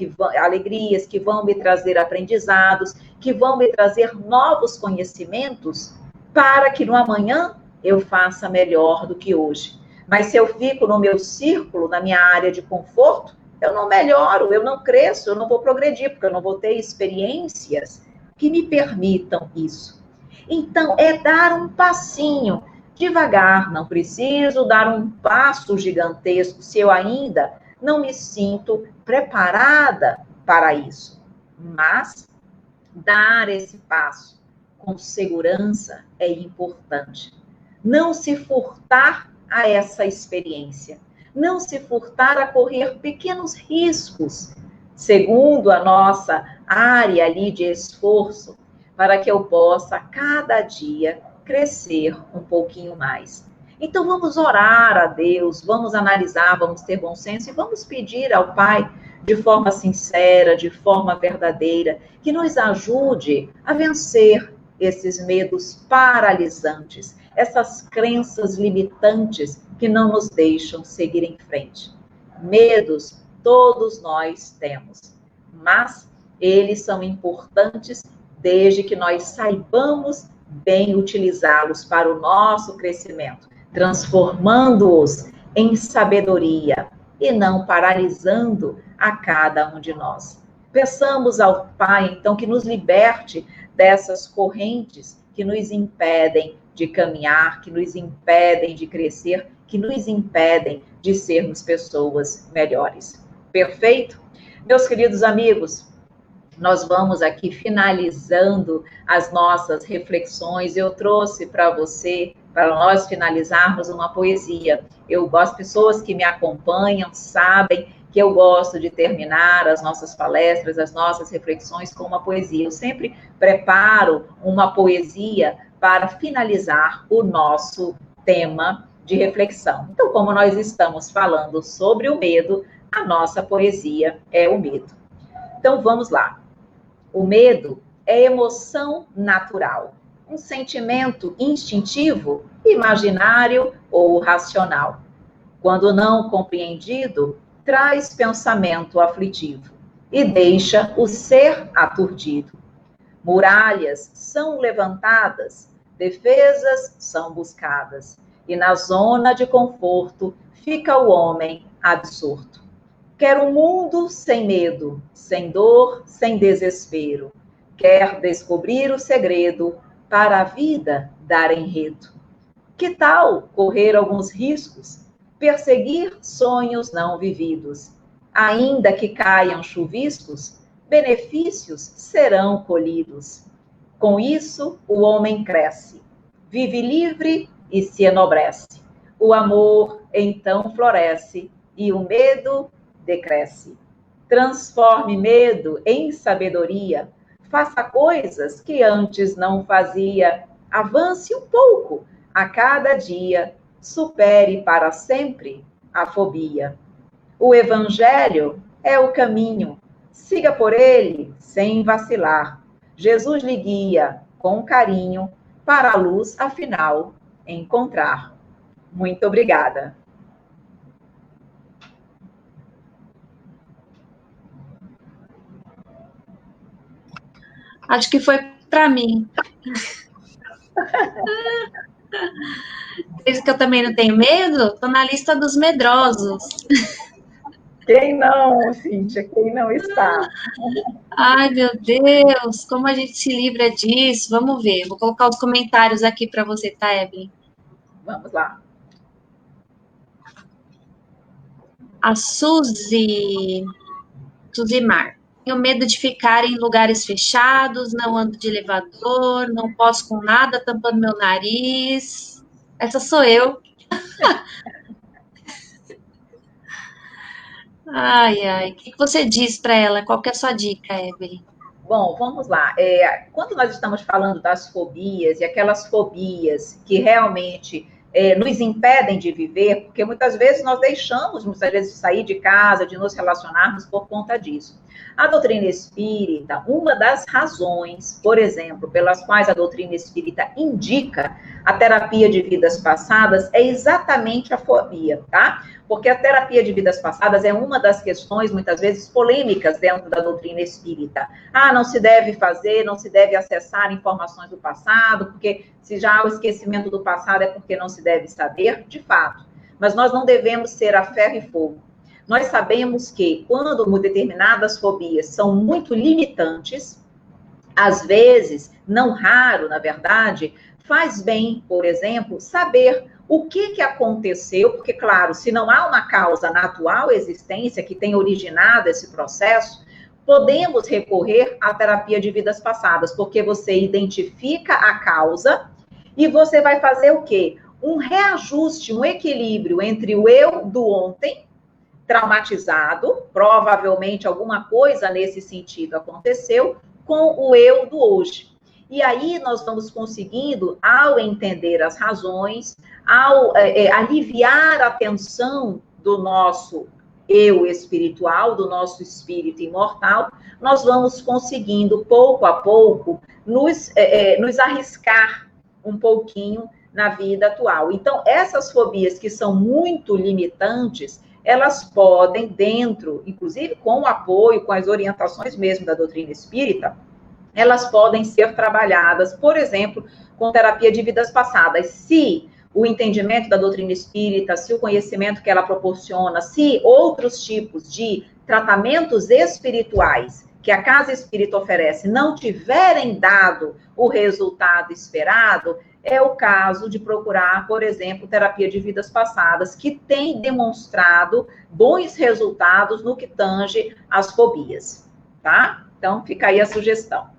que vão me trazer aprendizados, que vão me trazer novos conhecimentos, para que no amanhã eu faça melhor do que hoje. Mas se eu fico no meu círculo, na minha área de conforto, eu não melhoro, eu não cresço, eu não vou progredir, porque eu não vou ter experiências que me permitam isso. Então, é dar um passinho devagar, não preciso dar um passo gigantesco se eu ainda não me sinto preparada para isso. Mas dar esse passo com segurança é importante. Não se furtar a essa experiência. Não se furtar a correr pequenos riscos, segundo a nossa área ali de esforço, para que eu possa, cada dia, crescer um pouquinho mais. Então, vamos orar a Deus, vamos analisar, vamos ter bom senso e vamos pedir ao Pai, de forma sincera, de forma verdadeira, que nos ajude a vencer esses medos paralisantes, essas crenças limitantes que não nos deixam seguir em frente. Medos todos nós temos, mas eles são importantes desde que nós saibamos bem utilizá-los para o nosso crescimento, transformando-os em sabedoria e não paralisando a cada um de nós. Peçamos ao Pai, então, que nos liberte dessas correntes que nos impedem de caminhar, que nos impedem de crescer, que nos impedem de sermos pessoas melhores. Perfeito? Meus queridos amigos, nós vamos aqui finalizando as nossas reflexões. Eu trouxe para você, para nós finalizarmos, uma poesia. As pessoas que me acompanham sabem que eu gosto de terminar as nossas palestras, as nossas reflexões com uma poesia. Eu sempre preparo uma poesia para finalizar o nosso tema de reflexão. Então, como nós estamos falando sobre o medo, a nossa poesia é o medo. Então, vamos lá. O medo é emoção natural, um sentimento instintivo, imaginário ou racional. Quando não compreendido, traz pensamento aflitivo e deixa o ser aturdido. Muralhas são levantadas, defesas são buscadas, e na zona de conforto fica o homem absorto. Quer um mundo sem medo, sem dor, sem desespero. Quer descobrir o segredo para a vida dar enredo. Que tal correr alguns riscos? Perseguir sonhos não vividos. Ainda que caiam chuviscos, benefícios serão colhidos. Com isso, o homem cresce, vive livre e se enobrece. O amor então floresce e o medo decresce. Transforme medo em sabedoria. Faça coisas que antes não fazia. Avance um pouco a cada dia. Supere para sempre a fobia. O Evangelho é o caminho. Siga por ele sem vacilar. Jesus lhe guia com carinho para a luz, afinal, encontrar. Muito obrigada. Acho que foi para mim. Desde que eu também não tenho medo, estou na lista dos medrosos. Quem não, Cíntia? Quem não está? Ai, meu Deus, como a gente se livra disso? Vamos ver. Vou colocar os comentários aqui para você, tá, Evelyn? Vamos lá. A Suzimar. Tenho medo de ficar em lugares fechados, não ando de elevador, não posso com nada tampando meu nariz. Essa sou eu. Ai, ai. O que você diz para ela? Qual que é a sua dica, Evelyn? Bom, vamos lá. Quando nós estamos falando das fobias e aquelas fobias que realmente nos impedem de viver, porque muitas vezes nós deixamos, muitas vezes, de sair de casa, de nos relacionarmos por conta disso. A doutrina espírita, uma das razões, por exemplo, pelas quais a doutrina espírita indica a terapia de vidas passadas é exatamente a fobia, tá? Porque a terapia de vidas passadas é uma das questões, muitas vezes, polêmicas dentro da doutrina espírita. Não se deve fazer, não se deve acessar informações do passado, porque se já há o esquecimento do passado é porque não se deve saber, de fato. Mas nós não devemos ser a ferro e fogo. Nós sabemos que quando determinadas fobias são muito limitantes, Às vezes, não raro, na verdade, faz bem, por exemplo, saber o que aconteceu, porque, claro, se não há uma causa na atual existência que tenha originado esse processo, podemos recorrer à terapia de vidas passadas, porque você identifica a causa e você vai fazer o quê? Um reajuste, um equilíbrio entre o eu do ontem, traumatizado, provavelmente alguma coisa nesse sentido aconteceu, com o eu do hoje. E aí nós vamos conseguindo, ao entender as razões, ao aliviar a tensão do nosso eu espiritual, do nosso espírito imortal, nós vamos conseguindo, pouco a pouco, nos arriscar um pouquinho na vida atual. Então, essas fobias que são muito limitantes, elas podem, dentro, inclusive com o apoio, com as orientações mesmo da doutrina espírita, elas podem ser trabalhadas, por exemplo, com terapia de vidas passadas. Se o entendimento da doutrina espírita, se o conhecimento que ela proporciona, se outros tipos de tratamentos espirituais que a casa espírita oferece não tiverem dado o resultado esperado, é o caso de procurar, por exemplo, terapia de vidas passadas, que tem demonstrado bons resultados no que tange às fobias, tá? Então, fica aí a sugestão.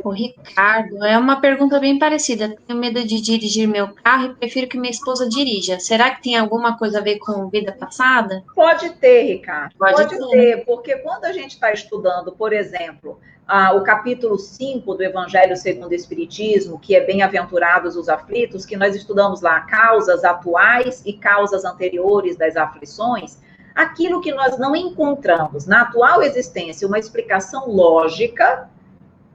O Ricardo, é uma pergunta bem parecida. Tenho medo de dirigir meu carro e prefiro que minha esposa dirija. Será que tem alguma coisa a ver com vida passada? Pode ter, Ricardo. Pode ter, porque quando a gente está estudando, por exemplo, o capítulo 5 do Evangelho segundo o Espiritismo, que é Bem-aventurados os aflitos, que nós estudamos lá causas atuais e causas anteriores das aflições, aquilo que nós não encontramos na atual existência uma explicação lógica,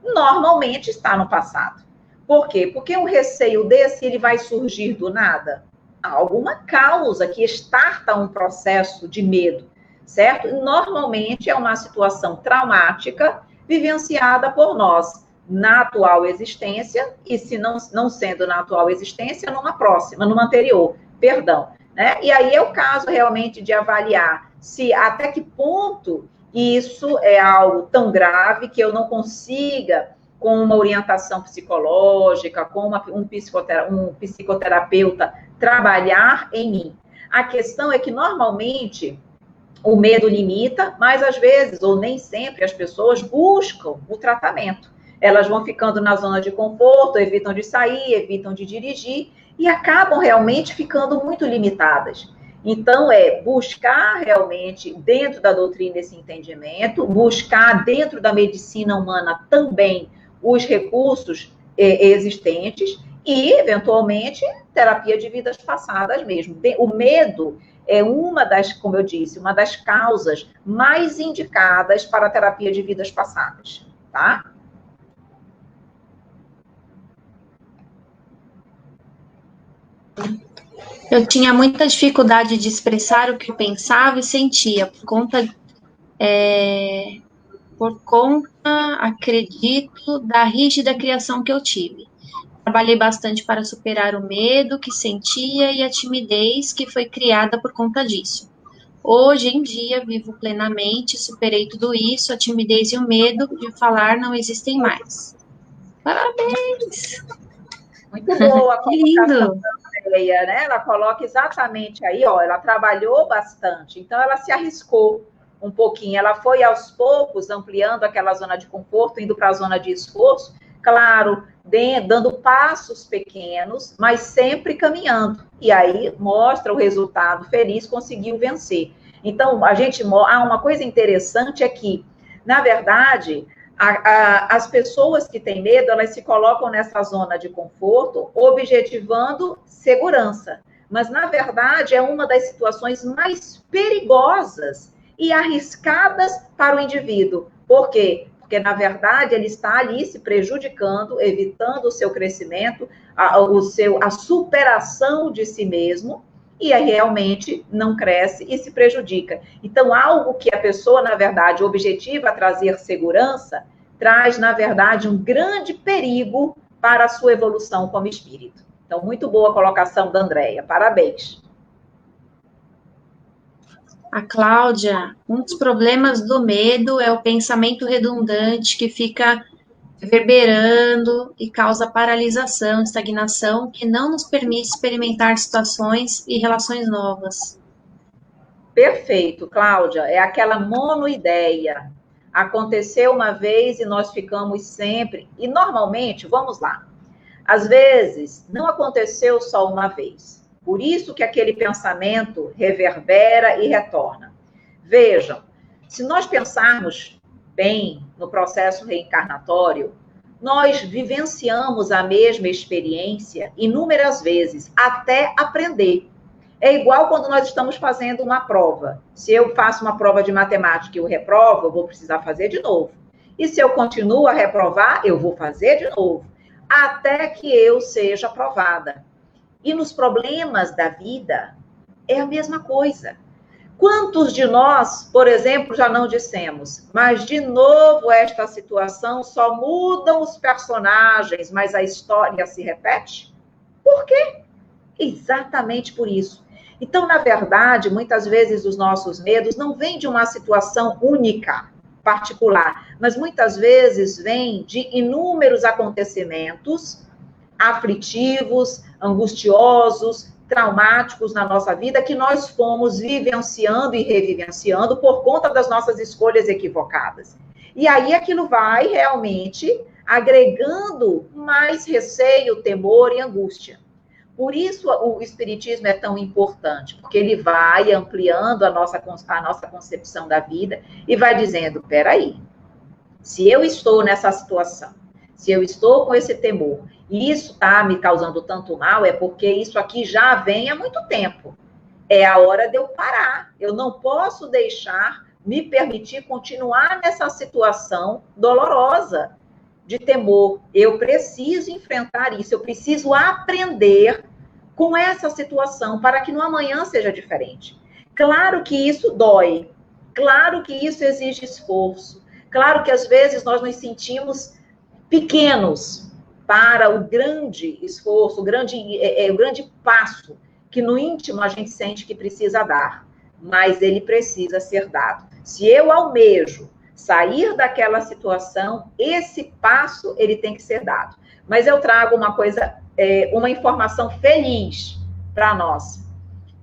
normalmente está no passado. Por quê? Porque um receio desse, ele vai surgir do nada? Há alguma causa que estarta um processo de medo, certo? Normalmente é uma situação traumática vivenciada por nós na atual existência, e se não sendo na atual existência, numa próxima, numa anterior, perdão. Né? E aí é o caso realmente de avaliar se até que ponto isso é algo tão grave que eu não consiga, com uma orientação psicológica, com um psicoterapeuta, trabalhar em mim. A questão é que, normalmente, o medo limita, mas às vezes, ou nem sempre, as pessoas buscam o tratamento. Elas vão ficando na zona de conforto, evitam de sair, evitam de dirigir, e acabam realmente ficando muito limitadas. Então, buscar realmente, dentro da doutrina, esse entendimento, buscar dentro da medicina humana também os recursos existentes e, eventualmente, terapia de vidas passadas mesmo. O medo é uma das, como eu disse, uma das causas mais indicadas para a terapia de vidas passadas, tá? Eu tinha muita dificuldade de expressar o que eu pensava e sentia, por conta, acredito, da rígida criação que eu tive. Trabalhei bastante para superar o medo que sentia e a timidez que foi criada por conta disso. Hoje em dia, vivo plenamente, superei tudo isso, a timidez e o medo de falar não existem mais. Parabéns! Muito boa a Que lindo! Andréia, né? Ela coloca exatamente aí, ó, ela trabalhou bastante, então ela se arriscou um pouquinho, ela foi aos poucos ampliando aquela zona de conforto, indo para a zona de esforço, claro, dando passos pequenos, mas sempre caminhando, e aí mostra o resultado feliz, conseguiu vencer. Então, uma coisa interessante é que, na verdade, as pessoas que têm medo, elas se colocam nessa zona de conforto, objetivando segurança. Mas, na verdade, é uma das situações mais perigosas e arriscadas para o indivíduo. Por quê? Porque, na verdade, ele está ali se prejudicando, evitando o seu crescimento, a superação de si mesmo, e aí realmente não cresce e se prejudica. Então, algo que a pessoa, na verdade, objetiva trazer segurança, traz, na verdade, um grande perigo para a sua evolução como espírito. Então, muito boa a colocação da Andréia. Parabéns. A Cláudia, um dos problemas do medo é o pensamento redundante que fica reverberando e causa paralisação, estagnação, que não nos permite experimentar situações e relações novas. Perfeito, Cláudia. É aquela monoideia. Aconteceu uma vez e nós ficamos sempre. E normalmente, vamos lá. Às vezes, não aconteceu só uma vez. Por isso que aquele pensamento reverbera e retorna. Vejam, se nós pensarmos bem no processo reencarnatório, nós vivenciamos a mesma experiência inúmeras vezes, até aprender. É igual quando nós estamos fazendo uma prova. Se eu faço uma prova de matemática e eu reprovo, eu vou precisar fazer de novo. E se eu continuo a reprovar, eu vou fazer de novo, até que eu seja aprovada. E nos problemas da vida, é a mesma coisa. Quantos de nós, por exemplo, já não dissemos, mas de novo esta situação, só mudam os personagens, mas a história se repete? Por quê? Exatamente por isso. Então, na verdade, muitas vezes os nossos medos não vêm de uma situação única, particular, mas muitas vezes vêm de inúmeros acontecimentos aflitivos, angustiosos, traumáticos na nossa vida que nós fomos vivenciando e revivenciando por conta das nossas escolhas equivocadas. E aí aquilo vai realmente agregando mais receio, temor e angústia. Por isso o Espiritismo é tão importante, porque ele vai ampliando a nossa concepção da vida e vai dizendo, peraí, se eu estou nessa situação, se eu estou com esse temor, e isso está me causando tanto mal, é porque isso aqui já vem há muito tempo. É a hora de eu parar. Eu não posso deixar, me permitir continuar nessa situação dolorosa de temor. Eu preciso enfrentar isso, eu preciso aprender com essa situação para que no amanhã seja diferente. Claro que isso dói, claro que isso exige esforço, claro que às vezes nós nos sentimos pequenos para o grande esforço, o grande passo que no íntimo a gente sente que precisa dar, mas ele precisa ser dado. Se eu almejo sair daquela situação, esse passo ele tem que ser dado. Mas eu trago uma coisa, uma informação feliz para nós.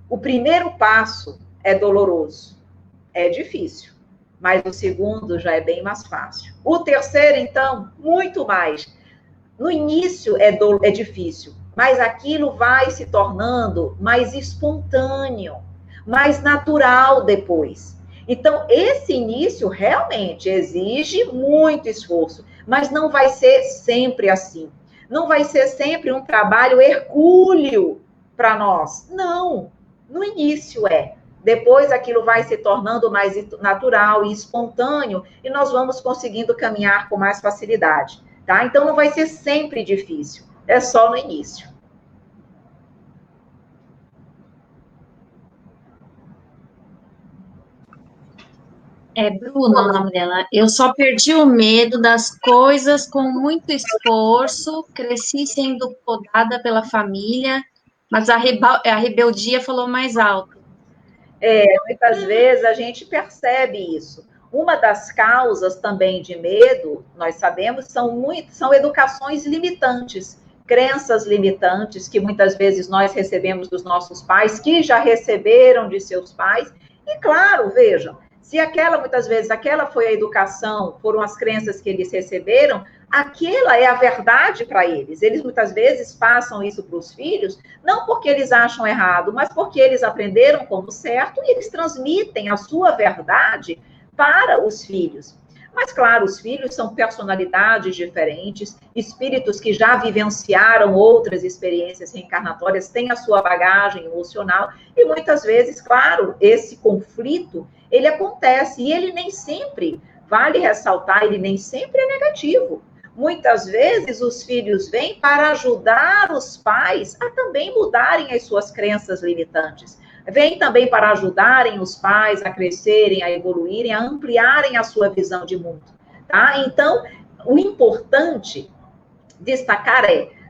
O primeiro passo é doloroso, é difícil, mas o segundo já é bem mais fácil. O terceiro, então, muito mais. No início é difícil, mas aquilo vai se tornando mais espontâneo, mais natural depois. Então, esse início realmente exige muito esforço, mas não vai ser sempre assim. Não vai ser sempre um trabalho hercúleo para nós. Não, no início é. Depois aquilo vai se tornando mais natural e espontâneo e nós vamos conseguindo caminhar com mais facilidade, tá? Então não vai ser sempre difícil, é só no início. É Bruna o nome dela. Eu só perdi o medo das coisas com muito esforço, cresci sendo podada pela família, mas a rebeldia falou mais alto. Muitas vezes a gente percebe isso. Uma das causas também de medo, nós sabemos, são educações limitantes, crenças limitantes que muitas vezes nós recebemos dos nossos pais, que já receberam de seus pais. E claro, vejam, se muitas vezes, aquela foi a educação, foram as crenças que eles receberam, aquela é a verdade para eles. Eles muitas vezes passam isso para os filhos, não porque eles acham errado, mas porque eles aprenderam como certo e eles transmitem a sua verdade para os filhos. Mas, claro, os filhos são personalidades diferentes, espíritos que já vivenciaram outras experiências reencarnatórias, têm a sua bagagem emocional, e muitas vezes, claro, esse conflito, ele acontece, e ele nem sempre, vale ressaltar, ele nem sempre é negativo. Muitas vezes os filhos vêm para ajudar os pais a também mudarem as suas crenças limitantes. Vêm também para ajudarem os pais a crescerem, a evoluírem, a ampliarem a sua visão de mundo. Tá? Então, o importante destacar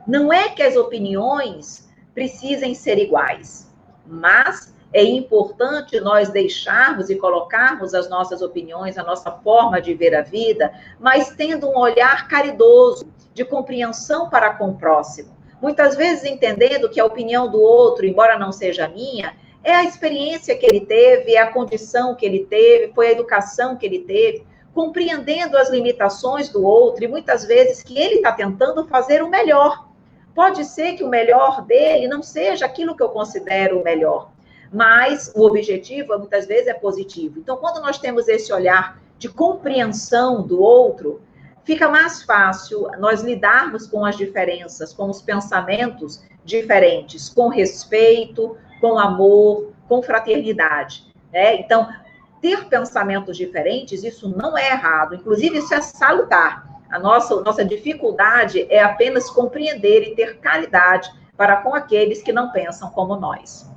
não é que as opiniões precisem ser iguais, mas é importante nós deixarmos e colocarmos as nossas opiniões, a nossa forma de ver a vida, mas tendo um olhar caridoso, de compreensão para com o próximo. Muitas vezes entendendo que a opinião do outro, embora não seja minha, é a experiência que ele teve, é a condição que ele teve, foi a educação que ele teve, compreendendo as limitações do outro e muitas vezes que ele está tentando fazer o melhor. Pode ser que o melhor dele não seja aquilo que eu considero o melhor, mas o objetivo muitas vezes é positivo. Então, quando nós temos esse olhar de compreensão do outro, fica mais fácil nós lidarmos com as diferenças, com os pensamentos diferentes, com respeito, com amor, com fraternidade, né? Então, ter pensamentos diferentes, isso não é errado, inclusive isso é salutar. A nossa dificuldade é apenas compreender e ter caridade para com aqueles que não pensam como nós.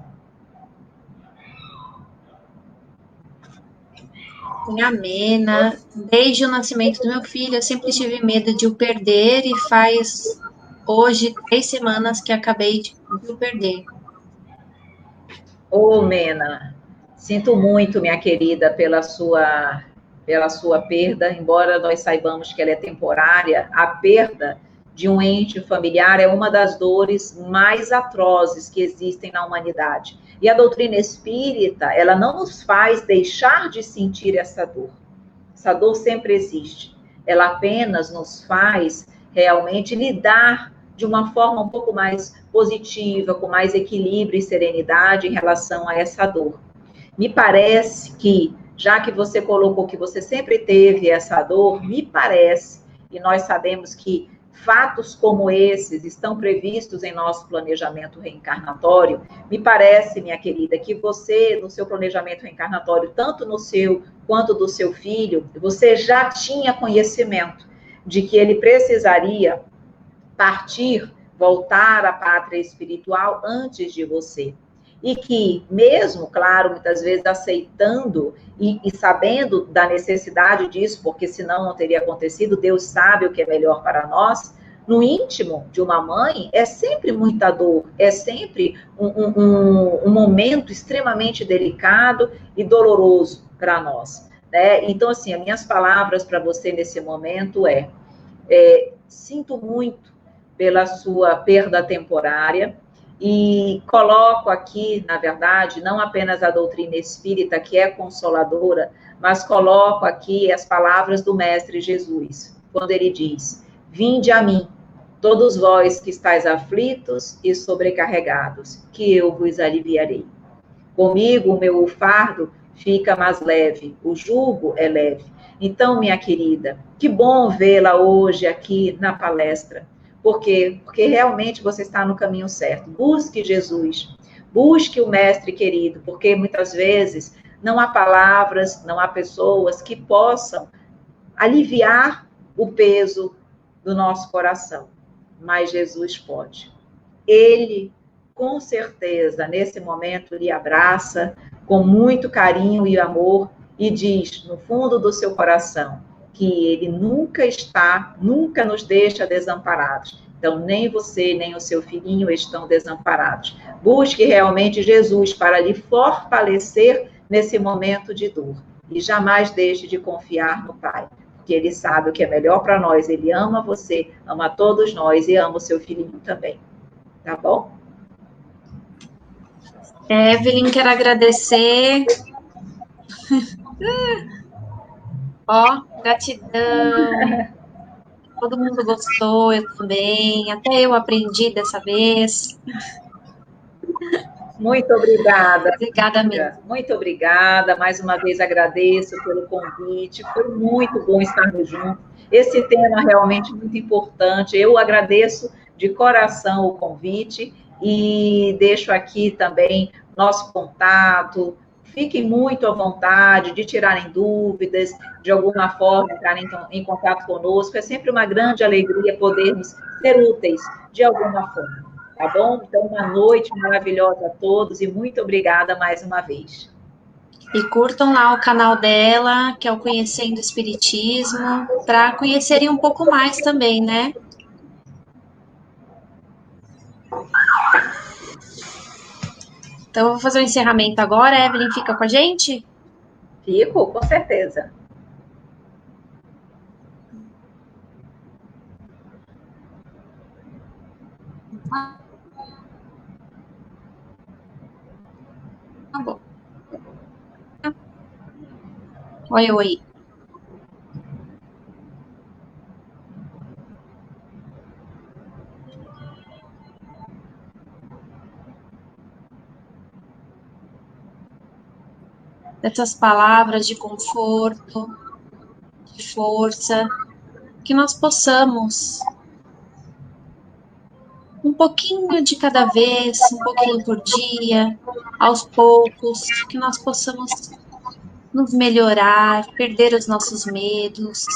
Amena. Desde o nascimento do meu filho, eu sempre tive medo de o perder e faz hoje 3 semanas que acabei de o perder. Ô, Mena, sinto muito, minha querida, pela sua perda, embora nós saibamos que ela é temporária, a perda de um ente familiar é uma das dores mais atrozes que existem na humanidade. E a doutrina espírita, ela não nos faz deixar de sentir essa dor. Essa dor sempre existe. Ela apenas nos faz realmente lidar de uma forma um pouco mais positiva, com mais equilíbrio e serenidade em relação a essa dor. Me parece que, já que você colocou que você sempre teve essa dor, me parece, e nós sabemos que fatos como esses estão previstos em nosso planejamento reencarnatório, me parece, minha querida, que você, no seu planejamento reencarnatório, tanto no seu quanto do seu filho, você já tinha conhecimento de que ele precisaria partir, voltar à pátria espiritual antes de você. E que, mesmo, claro, muitas vezes aceitando e sabendo da necessidade disso, porque senão não teria acontecido, Deus sabe o que é melhor para nós, no íntimo de uma mãe é sempre muita dor, é sempre um momento extremamente delicado e doloroso para nós, né? Então, assim, as minhas palavras para você nesse momento sinto muito pela sua perda temporária, e coloco aqui, na verdade, não apenas a doutrina espírita, que é consoladora, mas coloco aqui as palavras do Mestre Jesus, quando ele diz: vinde a mim, todos vós que estáis aflitos e sobrecarregados, que eu vos aliviarei. Comigo o meu fardo fica mais leve, o jugo é leve. Então, minha querida, que bom vê-la hoje aqui na palestra. Por quê? Porque realmente você está no caminho certo. Busque Jesus, busque o Mestre querido, porque muitas vezes não há palavras, não há pessoas que possam aliviar o peso do nosso coração, mas Jesus pode. Ele, com certeza, nesse momento, lhe abraça com muito carinho e amor e diz, no fundo do seu coração, que ele nunca nos deixa desamparados. Então, nem você, nem o seu filhinho estão desamparados. Busque realmente Jesus para lhe fortalecer nesse momento de dor. E jamais deixe de confiar no Pai, porque Ele sabe o que é melhor para nós. Ele ama você, ama todos nós e ama o seu filhinho também. Tá bom? Evelyn, quero agradecer. Ó, gratidão. Todo mundo gostou, eu também. Até eu aprendi dessa vez. Muito obrigada. Obrigada mesmo. Muito obrigada. Mais uma vez agradeço pelo convite. Foi muito bom estarmos juntos. Esse tema é realmente muito importante. Eu agradeço de coração o convite e deixo aqui também nosso contato. Fiquem muito à vontade de tirarem dúvidas, de alguma forma entrarem em contato conosco. É sempre uma grande alegria podermos ser úteis de alguma forma. Tá bom? Então, uma noite maravilhosa a todos e muito obrigada mais uma vez. E curtam lá o canal dela, que é o Conhecendo Espiritismo, para conhecerem um pouco mais também, né? Então, eu vou fazer o encerramento agora. A Evelyn fica com a gente? Fico, com certeza. Tá bom. Oi, oi. Dessas palavras de conforto, de força, que nós possamos, um pouquinho de cada vez, um pouquinho por dia, aos poucos, que nós possamos nos melhorar, perder os nossos medos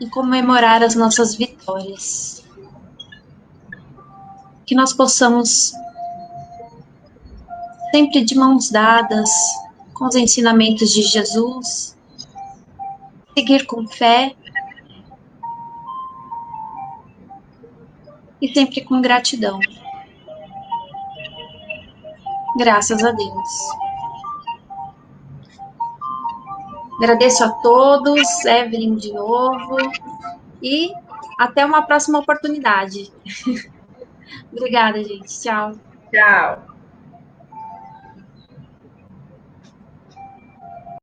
e comemorar as nossas vitórias. Que nós possamos, sempre de mãos dadas, com os ensinamentos de Jesus, seguir com fé e sempre com gratidão. Graças a Deus. Agradeço a todos, Evelyn de novo, e até uma próxima oportunidade. Obrigada, gente. Tchau. Tchau.